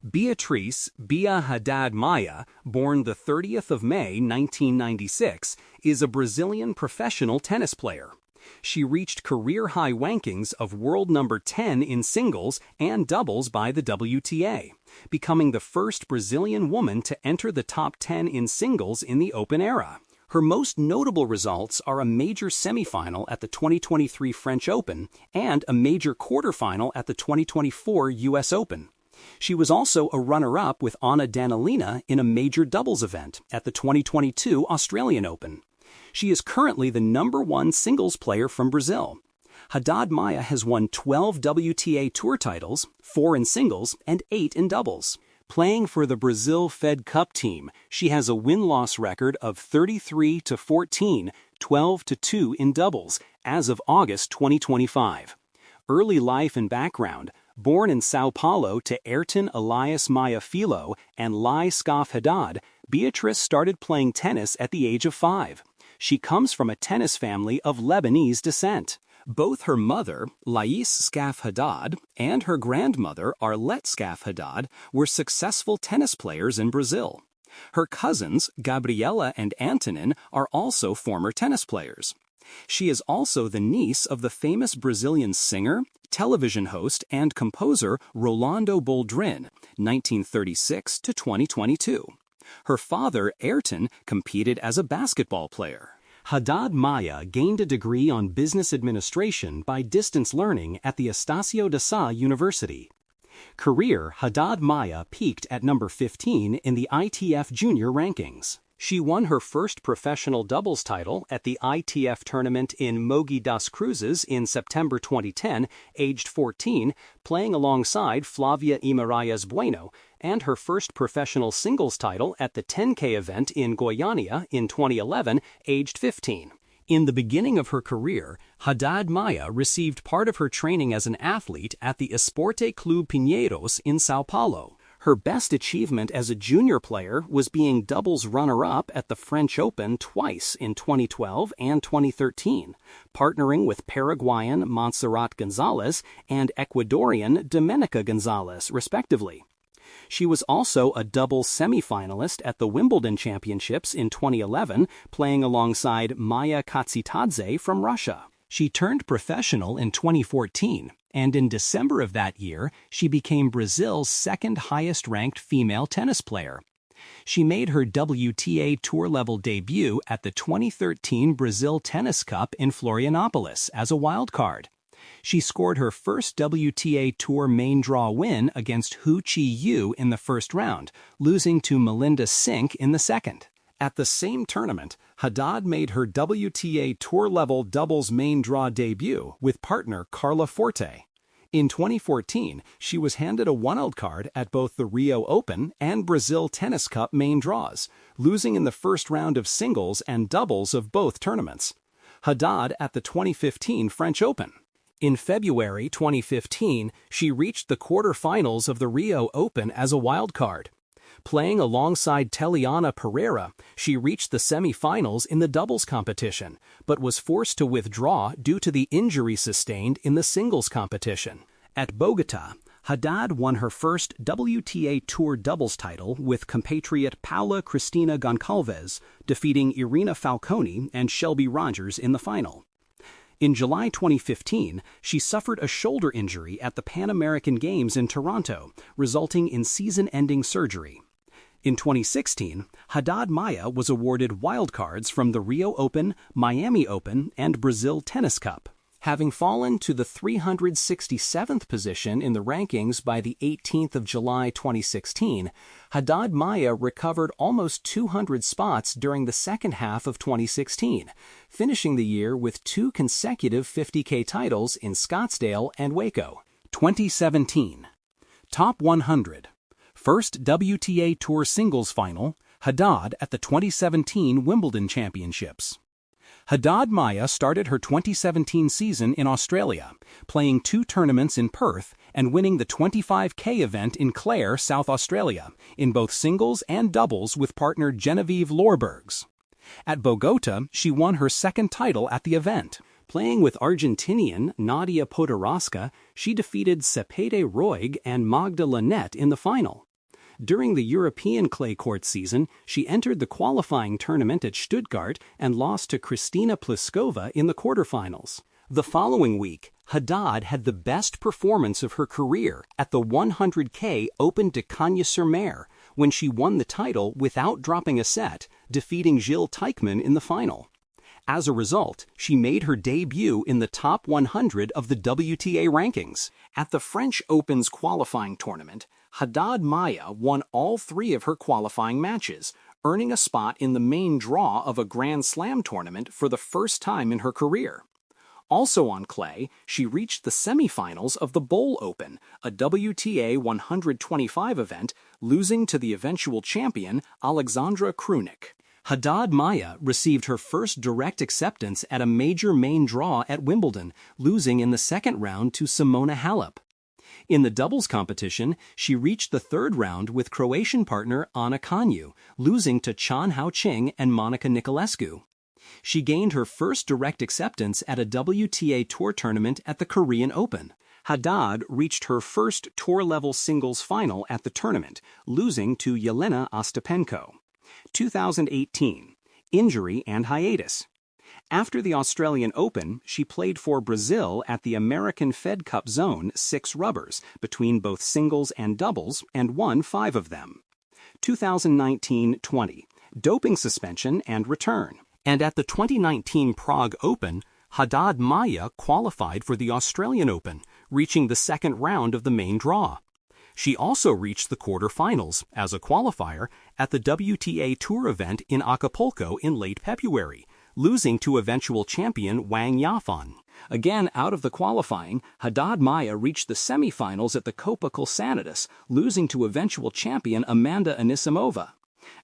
Beatriz Haddad Maia, born the 30th of May 1996, is a Brazilian professional tennis player. She reached career-high rankings of world number 10 in singles and doubles by the WTA, becoming the first Brazilian woman to enter the top 10 in singles in the Open era. Her most notable results are a major semifinal at the 2023 French Open and a major quarterfinal at the 2024 US Open. She was also a runner-up with Anna Danilina in a major doubles event at the 2022 Australian Open. She is currently the #1 singles player from Brazil. Haddad Maia has won 12 WTA Tour titles, 4 in singles and 8 in doubles. Playing for the Brazil Fed Cup team, she has a win-loss record of 33-14, 12-2 in doubles as of August 2025. Early life and background: born in Sao Paulo to Ayrton Elias Maia Filho and Lai Scaf Haddad, Beatriz started playing tennis at the age of 5. She comes from a tennis family of Lebanese descent. Both her mother, Lais Scaf Haddad, and her grandmother, Arlette Scaf Haddad, were successful tennis players in Brazil. Her cousins, Gabriela and Antonin, are also former tennis players. She is also the niece of the famous Brazilian singer, television host, and composer Rolando Boldrin, 1936 to 2022. Her father, Ayrton, competed as a basketball player. Haddad Maia gained a degree on business administration by distance learning at the Estácio de Sá University. Career: Haddad Maia peaked at number 15 in the ITF Junior rankings. She won her first professional doubles title at the ITF tournament in Mogi das Cruzes in September 2010, aged 14, playing alongside Flavia Imaraes Bueno, and her first professional singles title at the 10K event in Goiânia in 2011, aged 15. In the beginning of her career, Haddad Maia received part of her training as an athlete at the Esporte Clube Pinheiros in Sao Paulo. Her best achievement as a junior player was being doubles runner-up at the French Open twice in 2012 and 2013, partnering with Paraguayan Montserrat Gonzalez and Ecuadorian Domenica Gonzalez, respectively. She was also a doubles semifinalist at the Wimbledon Championships in 2011, playing alongside Maya Katsitadze from Russia. She turned professional in 2014, and in December of that year, she became Brazil's second highest-ranked female tennis player. She made her WTA Tour-level debut at the 2013 Brazil Tennis Cup in Florianopolis as a wildcard. She scored her first WTA Tour main draw win against Hu Chi-yu in the first round, losing to Melinda Sink in the second. At the same tournament, Haddad made her WTA Tour-level doubles main draw debut with partner Carla Forte. In 2014, she was handed a wildcard at both the Rio Open and Brazil Tennis Cup main draws, losing in the first round of singles and doubles of both tournaments. Haddad at the 2015 French Open. In February 2015, she reached the quarterfinals of the Rio Open as a wildcard. Playing alongside Teliana Pereira, she reached the semifinals in the doubles competition, but was forced to withdraw due to the injury sustained in the singles competition. At Bogotá, Haddad won her first WTA Tour doubles title with compatriot Paula Cristina Goncalves, defeating Irina Falconi and Shelby Rogers in the final. In July 2015, she suffered a shoulder injury at the Pan American Games in Toronto, resulting in season-ending surgery. In 2016, Haddad Maia was awarded wildcards from the Rio Open, Miami Open, and Brazil Tennis Cup. Having fallen to the 367th position in the rankings by the 18th of July 2016, Haddad Maia recovered almost 200 spots during the second half of 2016, finishing the year with 2 consecutive 50K titles in Scottsdale and Waco. 2017. Top 100. First WTA Tour singles final, Haddad at the 2017 Wimbledon Championships. Haddad Maia started her 2017 season in Australia, playing 2 tournaments in Perth and winning the 25K event in Clare, South Australia, in both singles and doubles with partner Genevieve Lorbergs. At Bogotá, she won her second title at the event. Playing with Argentinian Nadia Podoroska, she defeated Sepede Roig and Magda Lanette in the final. During the European clay court season, she entered the qualifying tournament at Stuttgart and lost to Kristina Pliskova in the quarterfinals. The following week, Haddad had the best performance of her career at the 100K Open de Cagnes-sur-Mer, when she won the title without dropping a set, defeating Jill Teichmann in the final. As a result, she made her debut in the top 100 of the WTA rankings. At the French Open's qualifying tournament, Haddad Maia won all 3 of her qualifying matches, earning a spot in the main draw of a Grand Slam tournament for the first time in her career. Also on clay, she reached the semifinals of the Bowl Open, a WTA 125 event, losing to the eventual champion Alexandra Krunic. Haddad Maia received her first direct acceptance at a major main draw at Wimbledon, losing in the second round to Simona Halep. In the doubles competition, she reached the third round with Croatian partner Ana Danilina, losing to Chan Hao-ching and Monica Niculescu. She gained her first direct acceptance at a WTA Tour tournament at the Korean Open. Haddad reached her first tour-level singles final at the tournament, losing to Yelena Ostapenko. 2018. Injury and hiatus. After the Australian Open, she played for Brazil at the American Fed Cup Zone 6 rubbers between both singles and doubles and won 5 of them. 2019-20. Doping suspension and return. And at the 2019 Prague Open, Haddad Maia qualified for the Australian Open, reaching the second round of the main draw. She also reached the quarterfinals as a qualifier at the WTA Tour event in Acapulco in late February, losing to eventual champion Wang Yafan. Again out of the qualifying, Haddad Maia reached the semifinals at the Copa Colsanitas, losing to eventual champion Amanda Anisimova.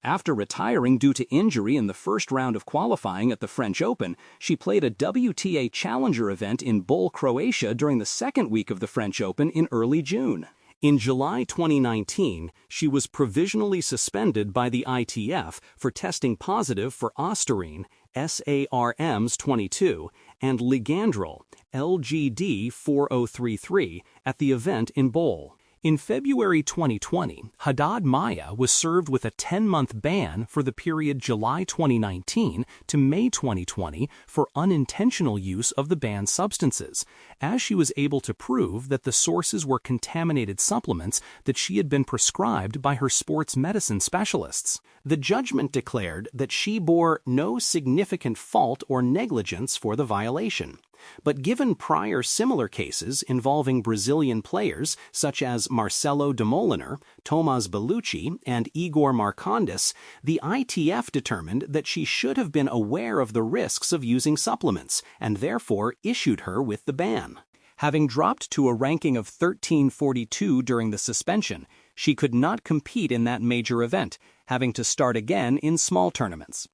After retiring due to injury in the first round of qualifying at the French Open, she played a WTA Challenger event in Bol, Croatia during the second week of the French Open in early June. In July 2019, she was provisionally suspended by the ITF for testing positive for Ostarine, SARMs-22, and Ligandrol, LGD-4033, at the event in Bol. In February 2020, Haddad Maia was served with a 10-month ban for the period July 2019 to May 2020 for unintentional use of the banned substances, as she was able to prove that the sources were contaminated supplements that she had been prescribed by her sports medicine specialists. The judgment declared that she bore no significant fault or negligence for the violation. But given prior similar cases involving Brazilian players such as Marcelo de Moliner, Tomás Bellucci, and Igor Marcondes, the ITF determined that she should have been aware of the risks of using supplements and therefore issued her with the ban. Having dropped to a ranking of 1342 during the suspension, she could not compete in that major event, having to start again in small tournaments.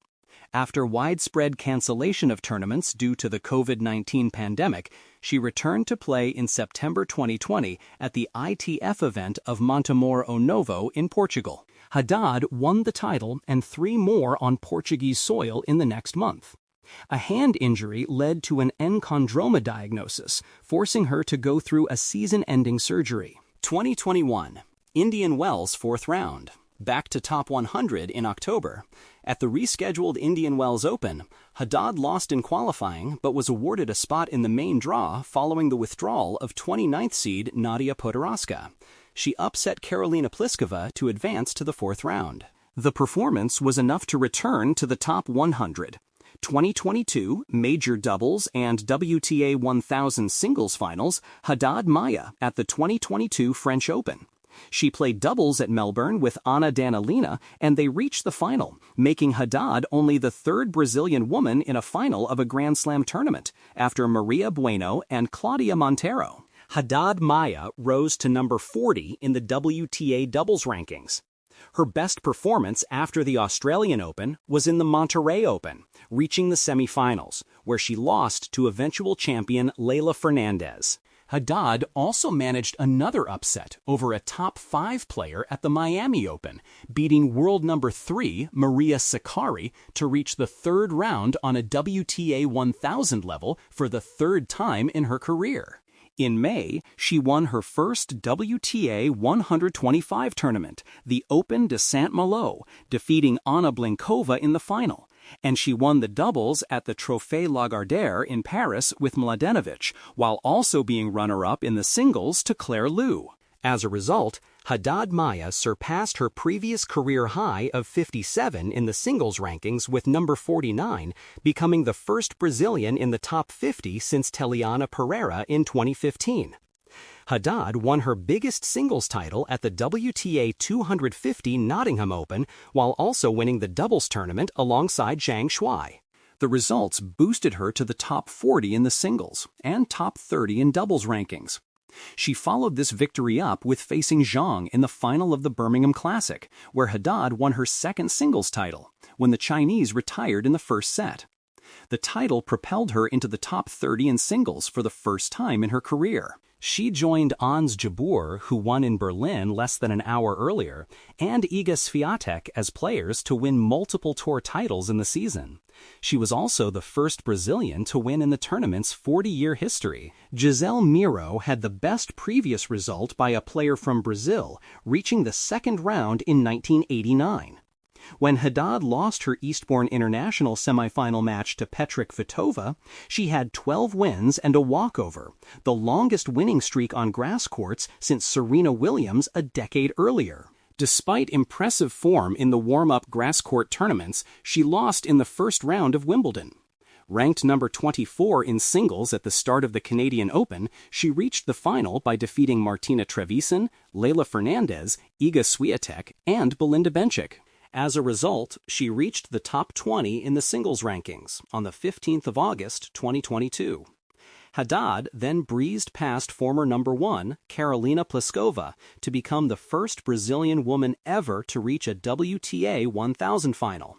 After widespread cancellation of tournaments due to the COVID-19 pandemic, she returned to play in September 2020 at the ITF event of Montemor ao Novo in Portugal. Haddad won the title and 3 more on Portuguese soil in the next month. A hand injury led to an enchondroma diagnosis, forcing her to go through a season-ending surgery. 2021. Indian Wells 4th round. Back to top 100 in October. At the rescheduled Indian Wells Open, Haddad lost in qualifying but was awarded a spot in the main draw following the withdrawal of 29th seed Nadia Podoroska. She upset Karolina Pliskova to advance to the 4th round. The performance was enough to return to the top 100. 2022 Major Doubles and WTA 1000 Singles Finals, Haddad Maia at the 2022 French Open. She played doubles at Melbourne with Anna Danilina, and they reached the final, making Haddad only the 3rd Brazilian woman in a final of a Grand Slam tournament, after Maria Bueno and Claudia Monteiro. Haddad Maia rose to number 40 in the WTA doubles rankings. Her best performance after the Australian Open was in the Monterrey Open, reaching the semifinals, where she lost to eventual champion Leylah Fernandez. Haddad also managed another upset over a top 5 player at the Miami Open, beating world number 3 Maria Sakkari to reach the 3rd round on a WTA 1000 level for the 3rd time in her career. In May, she won her first WTA 125 tournament, the Open de Saint-Malo, defeating Anna Blinkova in the final, and she won the doubles at the Trophée Lagardère in Paris with Mladenovic, while also being runner-up in the singles to Claire Liu. As a result, Haddad Maia surpassed her previous career high of 57 in the singles rankings with number 49, becoming the first Brazilian in the top 50 since Teliana Pereira in 2015. Haddad won her biggest singles title at the WTA 250 Nottingham Open while also winning the doubles tournament alongside Zhang Shuai. The results boosted her to the top 40 in the singles and top 30 in doubles rankings. She followed this victory up with facing Zhang in the final of the Birmingham Classic, where Haddad won her second singles title, when the Chinese retired in the first set. The title propelled her into the top 30 in singles for the first time in her career. She joined Ons Jabeur, who won in Berlin less than an hour earlier, and Iga Swiatek as players to win multiple tour titles in the season. She was also the first Brazilian to win in the tournament's 40-year history. Gisele Miro had the best previous result by a player from Brazil, reaching the second round in 1989. When Haddad lost her Eastbourne International semifinal match to Petra Kvitova, she had 12 wins and a walkover, the longest winning streak on grass courts since Serena Williams a decade earlier. Despite impressive form in the warm-up grass court tournaments, she lost in the first round of Wimbledon. Ranked number 24 in singles at the start of the Canadian Open, she reached the final by defeating Martina Trevisan, Leylah Fernandez, Iga Swiatek, and Belinda Bencic. As a result, she reached the top 20 in the singles rankings on the 15th of August, 2022. Haddad then breezed past former number 1, Karolina Pliskova, to become the first Brazilian woman ever to reach a WTA 1000 final.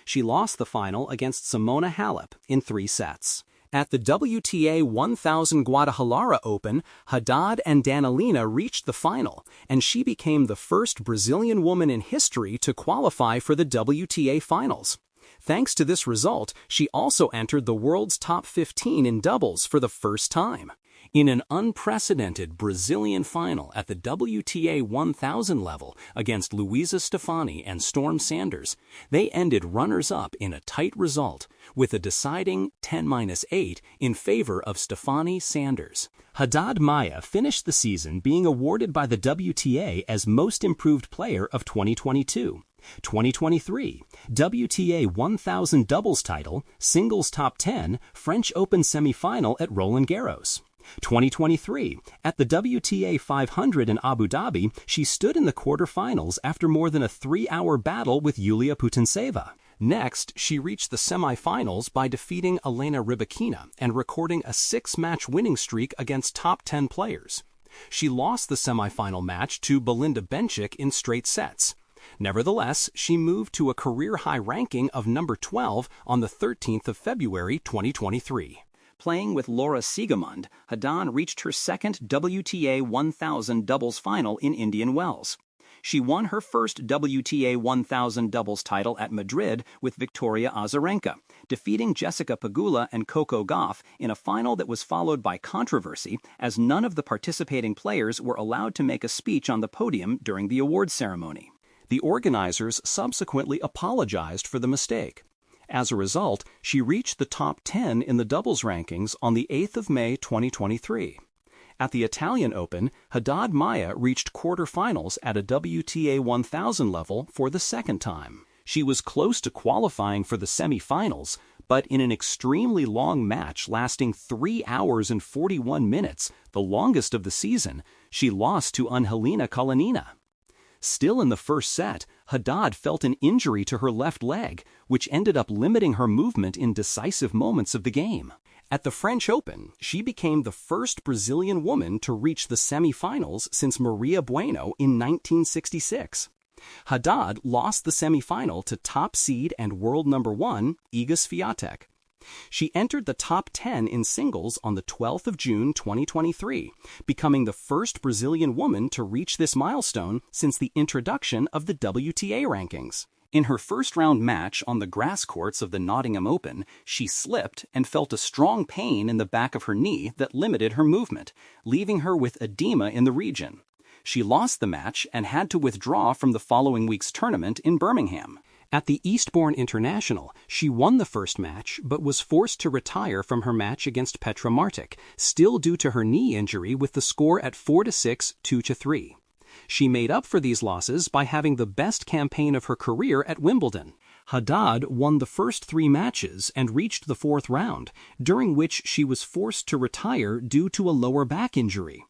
She lost the final against Simona Halep in 3 sets. At the WTA 1000 Guadalajara Open, Haddad and Danilina reached the final, and she became the first Brazilian woman in history to qualify for the WTA finals. Thanks to this result, she also entered the world's top 15 in doubles for the first time. In an unprecedented Brazilian final at the WTA 1000 level against Luisa Stefani and Storm Sanders, they ended runners-up in a tight result, with a deciding 10-8 in favor of Stefani Sanders. Haddad Maia finished the season being awarded by the WTA as Most Improved Player of 2022. 2023, WTA 1000 doubles title, singles top 10, French Open semifinal at Roland Garros. 2023, at the WTA 500 in Abu Dhabi, she stood in the quarterfinals after more than a 3-hour battle with Yulia Putintseva. Next, she reached the semifinals by defeating Elena Rybakina and recording a 6-match winning streak against top 10 players. She lost the semifinal match to Belinda Bencic in straight sets. Nevertheless, she moved to a career-high ranking of number 12 on the 13th of February 2023. Playing with Laura Siegemund, Haddad reached her second WTA 1000 doubles final in Indian Wells. She won her first WTA 1000 doubles title at Madrid with Victoria Azarenka, defeating Jessica Pegula and Coco Gauff in a final that was followed by controversy as none of the participating players were allowed to make a speech on the podium during the awards ceremony. The organizers subsequently apologized for the mistake. As a result, she reached the top 10 in the doubles rankings on the 8th of May 2023. At the Italian Open, Haddad Maia reached quarterfinals at a WTA 1000 level for the second time. She was close to qualifying for the semifinals, but in an extremely long match lasting 3 hours and 41 minutes, the longest of the season, she lost to Angelina Kalinina. Still in the first set, Haddad felt an injury to her left leg, which ended up limiting her movement in decisive moments of the game. At the French Open, she became the first Brazilian woman to reach the semifinals since Maria Bueno in 1966. Haddad lost the semifinal to top seed and world number 1, Iga Swiatek. She entered the top 10 in singles on the 12th of June 2023, becoming the first Brazilian woman to reach this milestone since the introduction of the WTA rankings. In her first-round match on the grass courts of the Nottingham Open, she slipped and felt a strong pain in the back of her knee that limited her movement, leaving her with edema in the region. She lost the match and had to withdraw from the following week's tournament in Birmingham. At the Eastbourne International, she won the first match but was forced to retire from her match against Petra Martic, still due to her knee injury, with the score at 4-6, 2-3. She made up for these losses by having the best campaign of her career at Wimbledon. Haddad won the first 3 matches and reached the 4th round, during which she was forced to retire due to a lower back injury.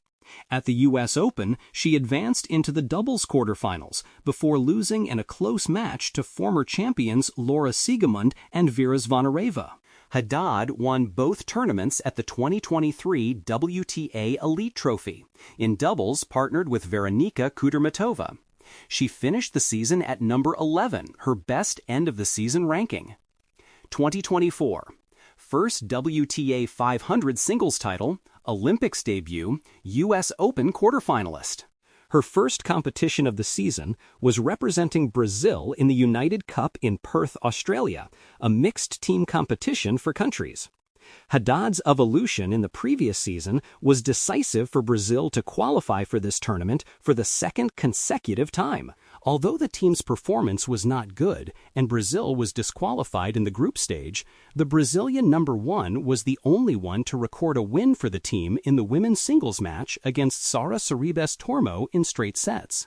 At the U.S. Open, she advanced into the doubles quarterfinals before losing in a close match to former champions Laura Siegemund and Vera Zvonareva. Haddad won both tournaments at the 2023 WTA Elite Trophy, in doubles partnered with Veronika Kudermetova. She finished the season at number 11, her best end-of-the-season ranking. 2024. First WTA 500 singles title, Olympics debut, U.S. Open quarterfinalist. Her first competition of the season was representing Brazil in the United Cup in Perth, Australia, a mixed-team competition for countries. Haddad's evolution in the previous season was decisive for Brazil to qualify for this tournament for the second consecutive time. Although the team's performance was not good and Brazil was disqualified in the group stage, the Brazilian number 1 was the only one to record a win for the team in the women's singles match against Sara Sorribes Tormo in straight sets.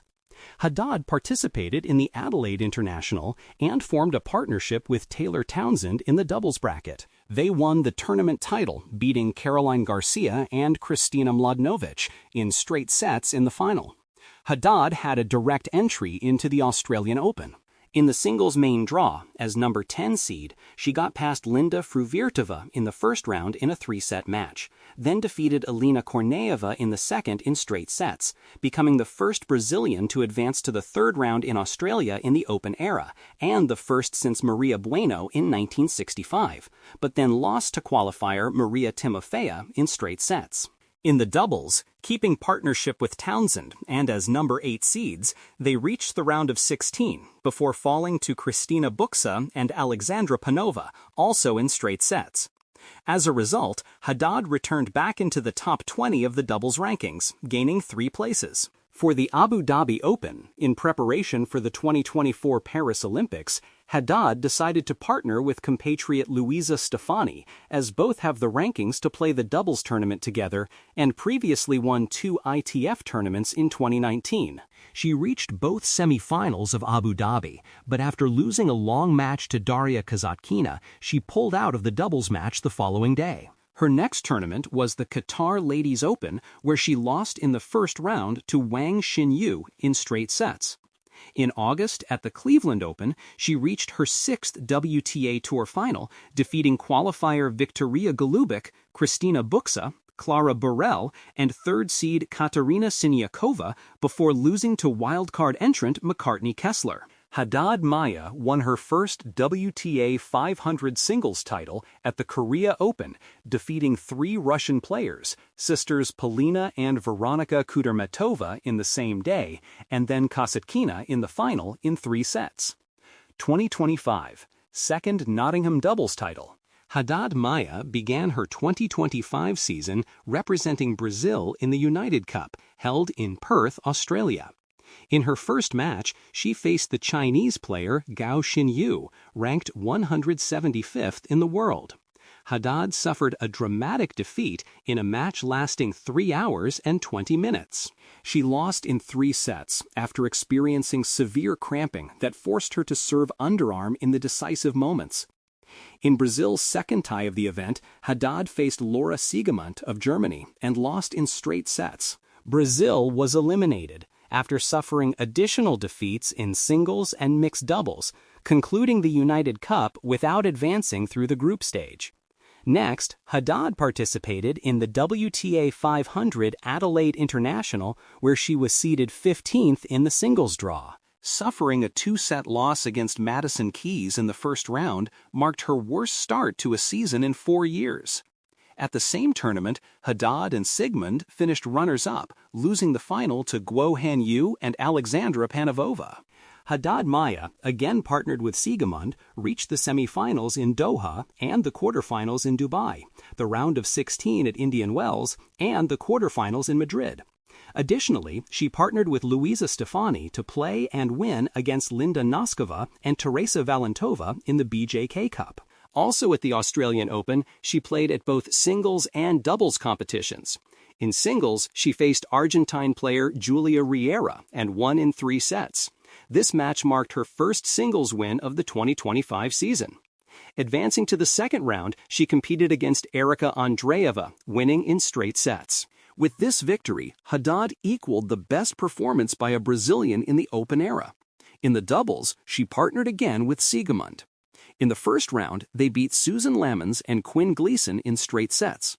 Haddad participated in the Adelaide International and formed a partnership with Taylor Townsend in the doubles bracket. They won the tournament title, beating Caroline Garcia and Kristina Mladenovic in straight sets in the final. Haddad had a direct entry into the Australian Open. In the singles main draw, as number 10 seed, she got past Linda Fruvirtova in the first round in a 3-set match, then defeated Elena Korneeva in the second in straight sets, becoming the first Brazilian to advance to the 3rd round in Australia in the Open era, and the first since Maria Bueno in 1965, but then lost to qualifier Maria Timofeia in straight sets. In the doubles, keeping partnership with Townsend and as number 8 seeds, they reached the round of 16 before falling to Kristina Buxa and Alexandra Panova, also in straight sets. As a result, Haddad returned back into the top 20 of the doubles rankings, gaining 3 places. For the Abu Dhabi Open, in preparation for the 2024 Paris Olympics, Haddad decided to partner with compatriot Luisa Stefani, as both have the rankings to play the doubles tournament together and previously won 2 ITF tournaments in 2019. She reached both semifinals of Abu Dhabi, but after losing a long match to Daria Kasatkina, she pulled out of the doubles match the following day. Her next tournament was the Qatar Ladies Open, where she lost in the first round to Wang Xinyu in straight sets. In August, at the Cleveland Open, she reached her 6th WTA Tour final, defeating qualifier Victoria Golubic, Kristina Buxa, Clara Burrell, and 3rd seed Katerina Siniakova before losing to wildcard entrant McCartney Kessler. Haddad Maia won her first WTA 500 singles title at the Korea Open, defeating 3 Russian players, sisters Polina and Veronika Kudermetova in the same day, and then Kasatkina in the final in 3 sets. 2025, second Nottingham doubles title. Haddad Maia began her 2025 season representing Brazil in the United Cup, held in Perth, Australia. In her first match, she faced the Chinese player Gao Xinyu, ranked 175th in the world. Haddad suffered a dramatic defeat in a match lasting 3 hours and 20 minutes. She lost in 3 sets after experiencing severe cramping that forced her to serve underarm in the decisive moments. In Brazil's second tie of the event, Haddad faced Laura Siegemund of Germany and lost in straight sets. Brazil was eliminated after suffering additional defeats in singles and mixed doubles, concluding the United Cup without advancing through the group stage. Next, Haddad participated in the WTA 500 Adelaide International, where she was seeded 15th in the singles draw. Suffering a 2-set loss against Madison Keys in the first round marked her worst start to a season in 4 years. At the same tournament, Haddad and Sigmund finished runners-up, losing the final to Guo Hanyu and Alexandra Panavova. Haddad Maia, again partnered with Siegemund, reached the semifinals in Doha and the quarterfinals in Dubai, the round of 16 at Indian Wells, and the quarterfinals in Madrid. Additionally, she partnered with Luisa Stefani to play and win against Linda Noskova and Teresa Valentova in the BJK Cup. Also at the Australian Open, she played at both singles and doubles competitions. In singles, she faced Argentine player Julia Riera and won in 3 sets. This match marked her first singles win of the 2025 season. Advancing to the second round, she competed against Erika Andreeva, winning in straight sets. With this victory, Haddad equaled the best performance by a Brazilian in the Open era. In the doubles, she partnered again with Siegemund. In the first round, they beat Susan Lamons and Quinn Gleason in straight sets.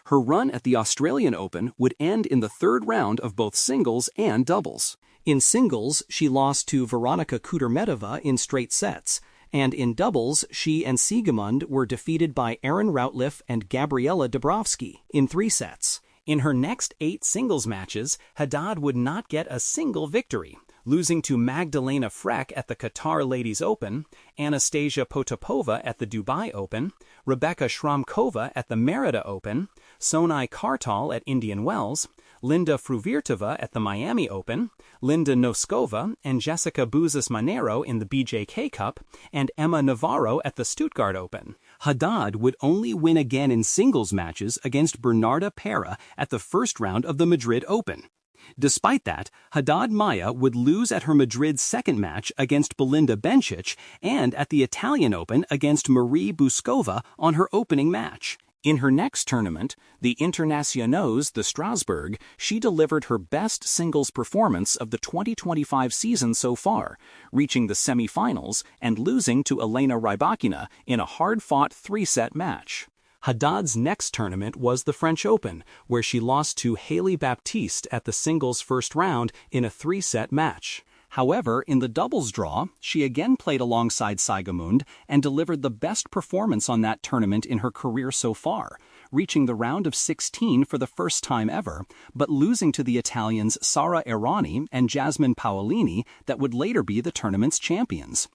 Her run at the Australian Open would end in the third round of both singles and doubles. In singles, she lost to Veronika Kudermetova in straight sets, and in doubles, she and Siegemund were defeated by Erin Routliffe and Gabriela Dabrowski in 3 sets. In her next 8 singles matches, Haddad would not get a single victory, losing to Magdalena Freck at the Qatar Ladies Open, Anastasia Potapova at the Dubai Open, Rebecca Shramkova at the Merida Open, Sonai Kartal at Indian Wells, Linda Fruvirtova at the Miami Open, Linda Noskova and Jessica Bouzas-Manero in the BJK Cup, and Emma Navarro at the Stuttgart Open. Haddad would only win again in singles matches against Bernarda Pera at the first round of the Madrid Open. Despite that, Haddad Maia would lose at her Madrid second match against Belinda Bencic and at the Italian Open against Marie Buskova on her opening match. In her next tournament, the Internationaux de Strasbourg, she delivered her best singles performance of the 2025 season so far, reaching the semifinals and losing to Elena Rybakina in a hard-fought 3-set match. Haddad's next tournament was the French Open, where she lost to Hailey Baptiste at the singles first round in a 3-set match. However, in the doubles draw, she again played alongside Siegemund and delivered the best performance on that tournament in her career so far, reaching the round of 16 for the first time ever, but losing to the Italians Sara Errani and Jasmine Paolini that would later be the tournament's champions.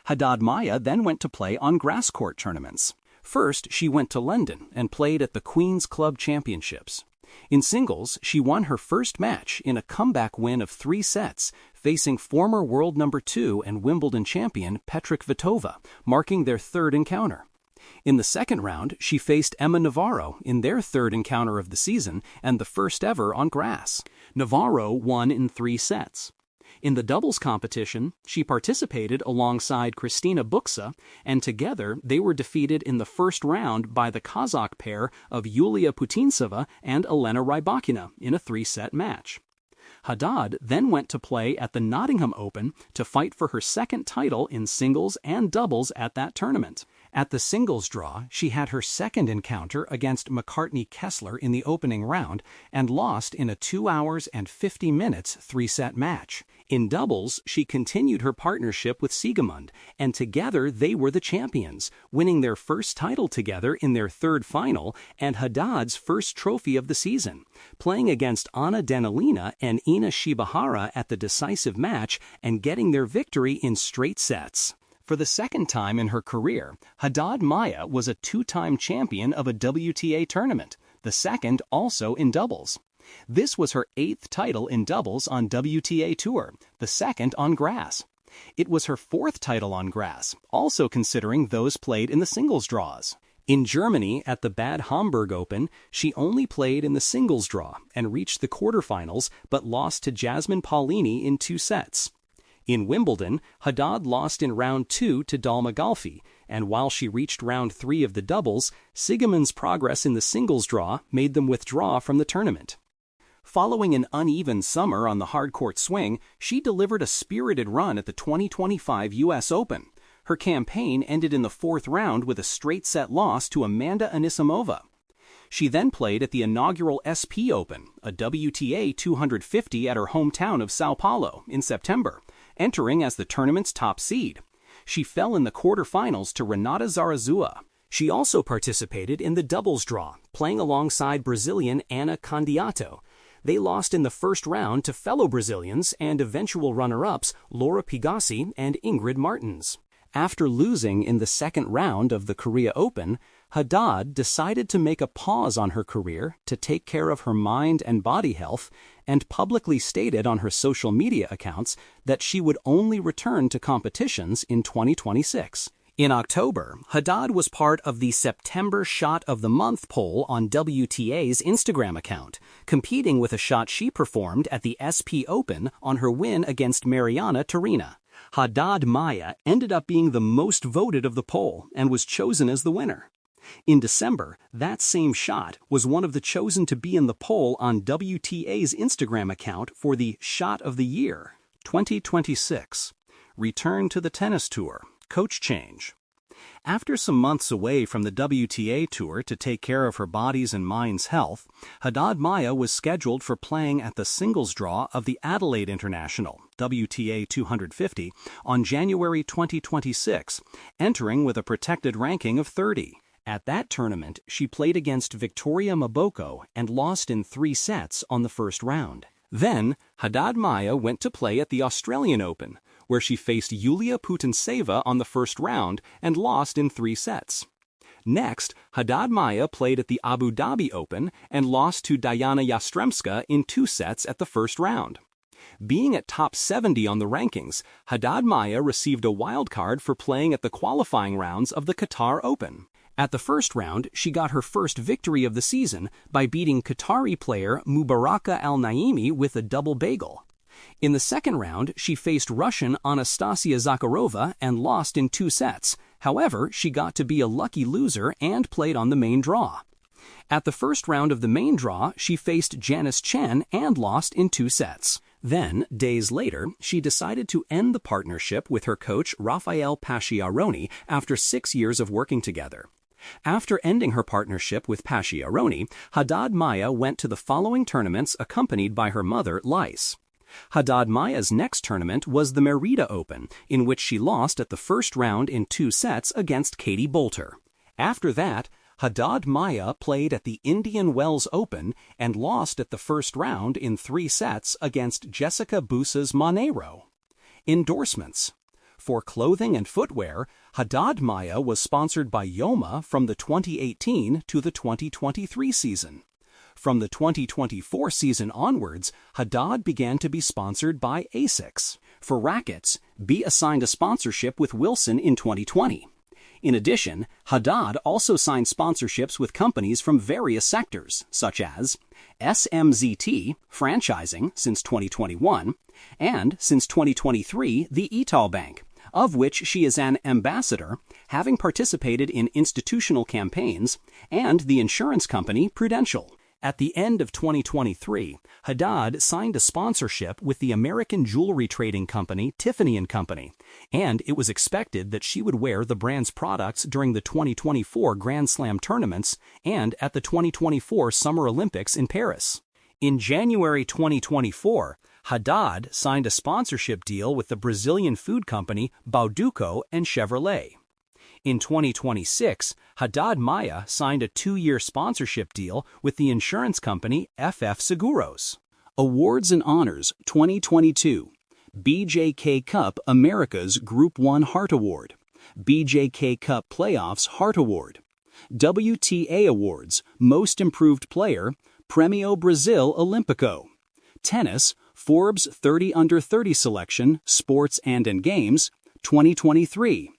Haddad Maia then went to play on grass court tournaments. First, she went to London and played at the Queen's Club Championships. In singles, she won her first match in a comeback win of 3 sets, facing former world number 2 and Wimbledon champion Petra Kvitova, marking their third encounter. In the second round, she faced Emma Navarro in their third encounter of the season and the first ever on grass. Navarro won in 3 sets. In the doubles competition, she participated alongside Kristina Buxa, and together they were defeated in the first round by the Kazakh pair of Yulia Putintseva and Elena Rybakina in a 3-set match. Haddad then went to play at the Nottingham Open to fight for her second title in singles and doubles at that tournament. At the singles draw, she had her second encounter against McCartney Kessler in the opening round and lost in a 2 hours and 50 minutes 3-set match. In doubles, she continued her partnership with Siegemund, and together they were the champions, winning their first title together in their third final and Haddad's first trophy of the season, playing against Anna Danilina and Ina Shibahara at the decisive match and getting their victory in straight sets. For the second time in her career, Haddad Maia was a 2-time champion of a WTA tournament, the second also in doubles. This was her 8th title in doubles on WTA Tour, the second on grass. It was her 4th title on grass, also considering those played in the singles draws. In Germany, at the Bad Homburg Open, she only played in the singles draw and reached the quarterfinals but lost to Jasmine Paolini in 2 sets. In Wimbledon, Haddad lost in round 2 to Dalma Galfi, and while she reached round 3 of the doubles, Siegemund's progress in the singles draw made them withdraw from the tournament. Following an uneven summer on the hardcourt swing, she delivered a spirited run at the 2025 U.S. Open. Her campaign ended in the 4th round with a straight-set loss to Amanda Anisimova. She then played at the inaugural SP Open, a WTA 250 at her hometown of Sao Paulo, in September, entering as the tournament's top seed. She fell in the quarterfinals to Renata Zarazua. She also participated in the doubles draw, playing alongside Brazilian Ana Candiato. They lost in the first round to fellow Brazilians and eventual runner-ups Laura Pigossi and Ingrid Martens. After losing in the second round of the Korea Open, Haddad decided to make a pause on her career to take care of her mind and body health and publicly stated on her social media accounts that she would only return to competitions in 2026. In October, Haddad was part of the September Shot of the Month poll on WTA's Instagram account, competing with a shot she performed at the SP Open on her win against Mariana Torina. Haddad Maia ended up being the most voted of the poll and was chosen as the winner. In December, that same shot was one of the chosen to be in the poll on WTA's Instagram account for the Shot of the Year. 2026. Return to the tennis tour. Coach change. After some months away from the WTA Tour to take care of her body's and mind's health, Haddad Maia was scheduled for playing at the singles draw of the Adelaide International, WTA 250, on January 2026, entering with a protected ranking of 30. At that tournament, she played against Victoria Maboko and lost in 3 sets on the first round. Then, Haddad Maia went to play at the Australian Open, where she faced Yulia Putintseva on the first round and lost in 3 sets. Next, Haddad Maia played at the Abu Dhabi Open and lost to Diana Yastremska in 2 sets at the first round. Being at top 70 on the rankings, Haddad Maia received a wildcard for playing at the qualifying rounds of the Qatar Open. At the first round, she got her first victory of the season by beating Qatari player Mubaraka Al-Naimi with a double bagel. In the second round, she faced Russian Anastasia Zakharova and lost in 2 sets. However, she got to be a lucky loser and played on the main draw. At the first round of the main draw, she faced Janice Chen and lost in 2 sets. Then, days later, she decided to end the partnership with her coach Rafael Pasciaroni after 6 years of working together. After ending her partnership with Pasciaroni, Haddad Maia went to the following tournaments accompanied by her mother, Lice. Haddad Maia's next tournament was the Merida Open, in which she lost at the first round in 2 sets against Katie Boulter. After that, Haddad Maia played at the Indian Wells Open and lost at the first round in 3 sets against Jessica Busas Monero. Endorsements. For clothing and footwear, Haddad Maia was sponsored by Yoma from the 2018 to the 2023 season. From the 2024 season onwards, Haddad began to be sponsored by ASICS. For rackets, Bea assigned a sponsorship with Wilson in 2020. In addition, Haddad also signed sponsorships with companies from various sectors, such as SMZT, franchising since 2021, and since 2023, the Etal Bank, of which she is an ambassador, having participated in institutional campaigns, and the insurance company Prudential. At the end of 2023, Haddad signed a sponsorship with the American jewelry trading company Tiffany & Company, and it was expected that she would wear the brand's products during the 2024 Grand Slam tournaments and at the 2024 Summer Olympics in Paris. In January 2024, Haddad signed a sponsorship deal with the Brazilian food company Bauducco and Chevrolet. In 2026, Haddad Maia signed a 2-year sponsorship deal with the insurance company FF Seguros. Awards and Honors 2022. BJK Cup America's Group 1 Heart Award. BJK Cup Playoffs Heart Award. WTA Awards Most Improved Player Premio Brasil Olímpico. Tennis Forbes 30 Under 30 Selection Sports and Games 2023.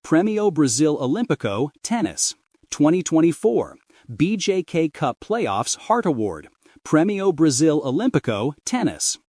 Premio Brasil Olímpico Tennis 2024 BJK Cup Playoffs Heart Award Premio Brasil Olímpico Tennis